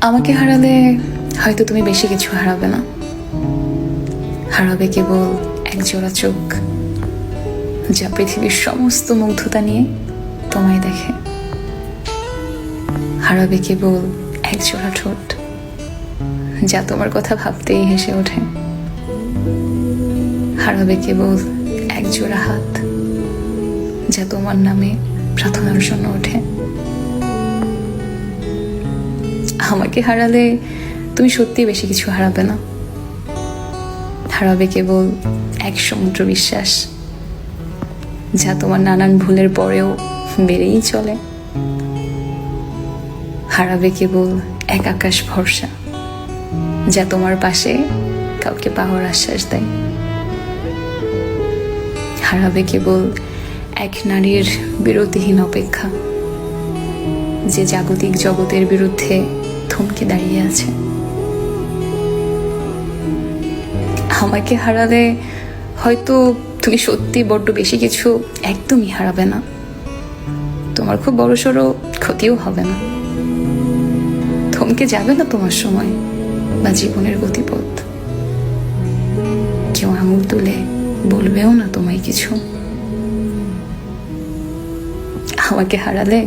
আমাকে হারালে হয়তো তুমি বেশি কিছু হারাবে না, হারাবে কেবল এক জোড়া চোখ যা পৃথিবীর সমস্ত মুগ্ধতা নিয়ে তোমায় দেখে। হারাবে কেবল এক জোড়া ঠোঁট যা তোমার কথা ভাবতেই হেসে ওঠে। হারাবে কেবল এক জোড়া হাত যা তোমার নামে প্রার্থনার জন্য ওঠে। আমাকে হারালে তুমি সত্যি বেশি কিছু হারাবে না, হারাবে কেবল এক সমুদ্র বিশ্বাস যা তোমার নানান ভুলের পরেও বেড়েই চলে। হারাবে কেবল এক আকাশ ভরসা যা তোমার পাশে কাউকে পাওয়ার আশ্বাস দেয়। হারাবে কেবল এক নারীর বিরতিহীন অপেক্ষা যে জাগতিক জগতের বিরুদ্ধে থমকে দাঁড়িয়ে আছে। আমাকে হারালে হয়তো তুমি সত্যি বড্ড বেশি কিছু একদমই হারাবে না, তোমার খুব বড়সড় ক্ষতিও হবে না, থমকে যাবে না তোমার সময় বা জীবনের গতিপথ, কেউ আঙুল তুলে বলবেও না তোমায় কিছু। আমাকে হারালে